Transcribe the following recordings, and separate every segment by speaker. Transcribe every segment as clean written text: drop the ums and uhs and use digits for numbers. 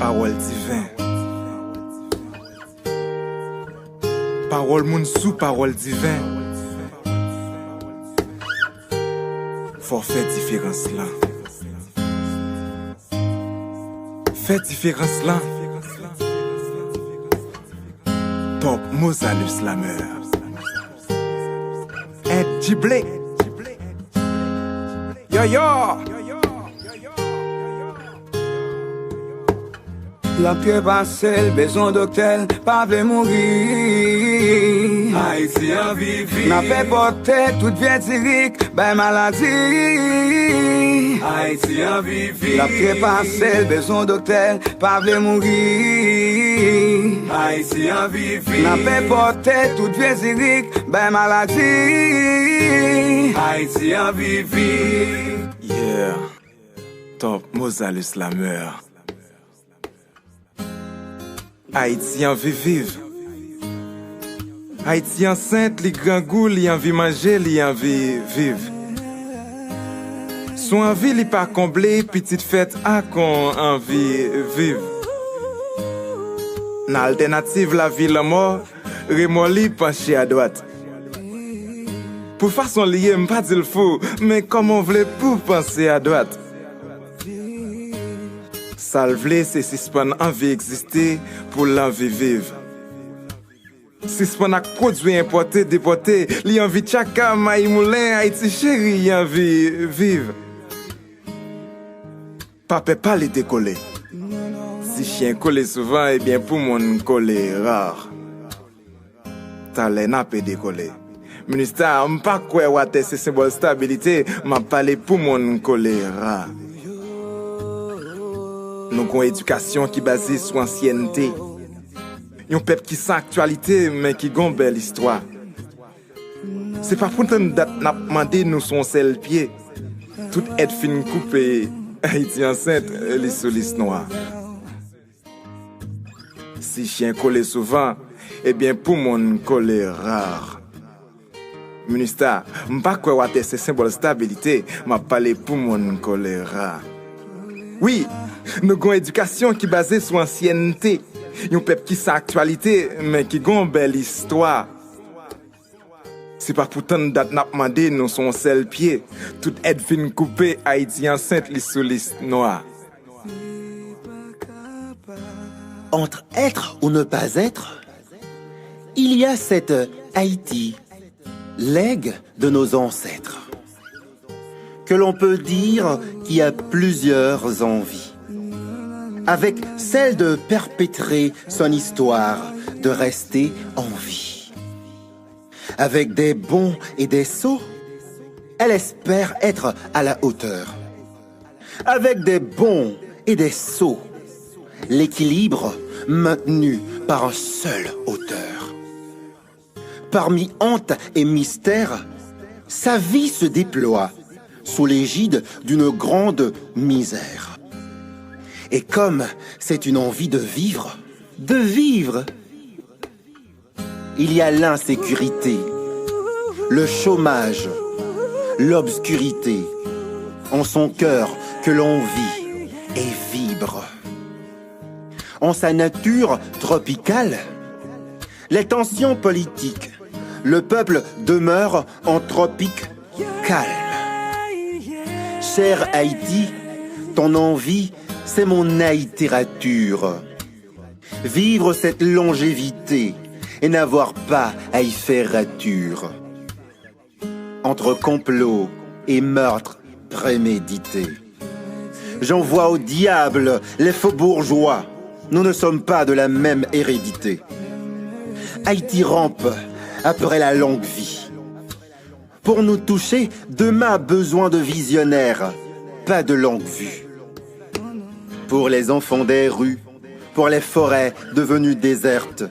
Speaker 1: Parole divin. Parole moun sous parole divin. Faut faire différence là. Fait différence là. Top Mozalus la meur. Et Giblé. Yo yo.
Speaker 2: La pied passé, besoin d'hôtel, pas vle mourir.
Speaker 3: Haïti en vivi.
Speaker 2: N'a fait porter toute vieille tirique, ben maladie.
Speaker 3: Haïti en vivi.
Speaker 2: La pied passé, besoin d'hôtel, pas vle mourir.
Speaker 3: Haïti en vivi.
Speaker 2: N'a fait porter toute vieille tirique, ben maladie.
Speaker 3: Haïti en vivi.
Speaker 1: Yeah. Top Mozalus la meur. Haïtien vit vive. Haïtien sainte, li grand goût, li envie manger, li envie vivre. Son envie li pas comblé, petite fête a qu'on envie vivre. N'a alternative la vie la mort, remoli penché à droite. Pour façon liée, m'pas dire le fou, mais comment on voulait pour penser à droite? Salvele, c'est si span envie exister pour l'envie vivre. Si span a produit importé, déporté, li envie tchaka, maï moulin, Haïti chéri, li envie vivre. Pape pas les décoller. Si chien colle souvent, eh bien pour mon coller rare. Talent n'a pas décoller. Ministère, m'pas quoi ouate c'est symbole stabilité, m'a parlé pour mon coller rare. Nous avons une éducation qui est basée sur l'ancienneté. Un peuple qui sans actualité, mais qui a une belle histoire. C'est pas pour nous demander nous son seul pied. Tout aide fin coupé, Haïti enceinte, les solistes noirs. Si chien colle souvent, eh bien pour mon coller rare. Ministère, m'pas quoi ouate c'est symbole de stabilité, m'a parlé pour mon coller rare. Oui, nous avons une éducation qui est basée sur l'ancienneté. Un peuple qui sans actualité, mais qui a une belle histoire. C'est pas pourtant d'être demandé nous son seul pied. Tout aide fin coupé, Haïti enceinte, les solistes noirs.
Speaker 4: Entre être ou ne pas être, il y a cette Haïti, legs de nos ancêtres, que l'on peut dire qui a plusieurs envies, avec celle de perpétrer son histoire, de rester en vie. Avec des bons et des sots, elle espère être à la hauteur. Avec des bons et des sots, l'équilibre maintenu par un seul auteur. Parmi honte et mystère, sa vie se déploie sous l'égide d'une grande misère. Et comme c'est une envie de vivre, il y a l'insécurité, le chômage, l'obscurité, en son cœur que l'on vit et vibre. En sa nature tropicale, les tensions politiques, le peuple demeure en tropique calme. Cher Haïti, ton envie, c'est mon haïtérature. Vivre cette longévité et n'avoir pas à y faire rature. Entre complot et meurtre prémédité. J'envoie au diable les faux bourgeois. Nous ne sommes pas de la même hérédité. Haïti rampe après la longue vie. Pour nous toucher, demain a besoin de visionnaires, pas de longue vue. Pour les enfants des rues, pour les forêts devenues désertes.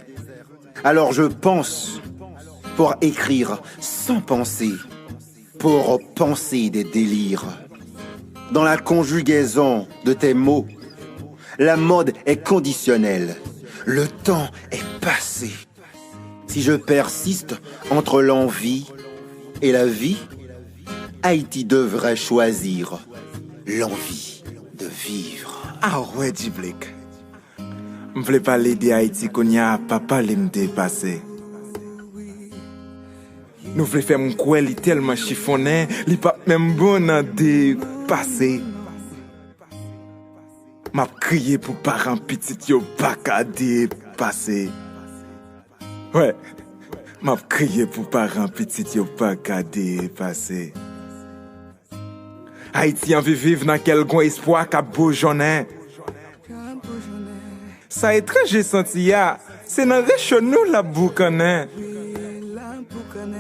Speaker 4: Alors je pense, pour écrire sans penser, pour penser des délires. Dans la conjugaison de tes mots, la mode est conditionnelle, le temps est passé. Si je persiste entre l'envie et la vie, Haïti devrait choisir l'envie de vivre.
Speaker 1: Ah ouais, Djiblek. M'vle parler de Haïti qu'on y a pas parlé m'te passé. Nous voulons faire mon quoi li tellement chiffonné, li pas même bon à dépasser. M'a crié pour parents petits yo pas qu'à dépasser. Ouais, m'a crié pour parents petits yo pas qu'à dépasser. Haïti en vivre dans quel grand espoir qu'a bourgeonné. Ça étrange senti ya, c'est dans réchaud nous la boucané.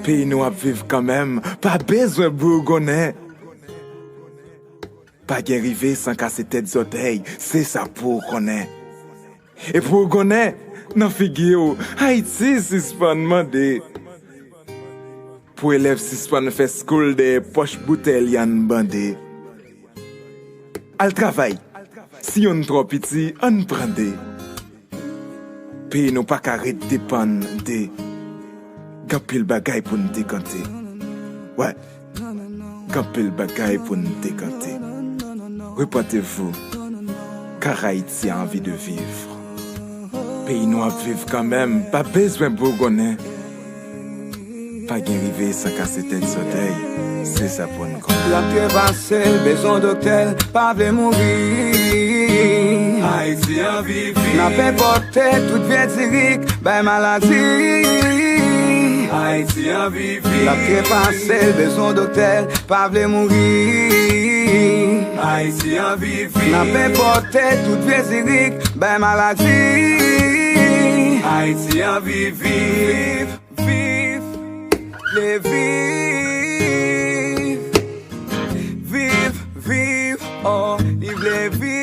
Speaker 1: Pays nous à vivre quand même, pas besoin bourgonais. Pas guère arriver sans casser tête d'oreilles, c'est ça pour connaître. Et pour connaître, non figure, Haïti c'est pas demandé. Pour élèves si pas fait school des poches bouteilles yan bandé. Al travail, si on trop petit, on prendait. Pays nous pas carré dépendre de Gampil bagay pour nous décanter. Ouais. Gampil bagay pour nous décanter. Reportez-vous. Car Haïti a envie de vivre. Pays nous à vivre quand même. Pas besoin de bourgonais. Pas guère arriver sans casser tête soleil. C'est ça pour nous.
Speaker 2: La pied passée, besoin d'hôtel, pas de mourir.
Speaker 3: Haïti en vivre.
Speaker 2: N'a pas porté toute vie ben maladie.
Speaker 3: Haïti en vivre.
Speaker 2: La pied passée, besoin d'hôtel, pas de mourir.
Speaker 3: Haïti en vivre.
Speaker 2: N'a pas porté toute vie ben maladie.
Speaker 3: Haïti en vivre.
Speaker 2: Vive, les vive, oh, vive les vive,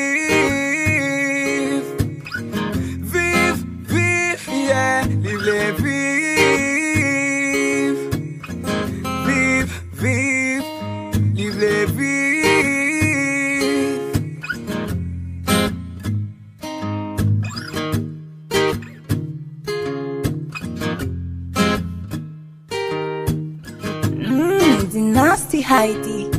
Speaker 2: yeah, vive les vive, vive les vive.
Speaker 5: Dynasty Haiti.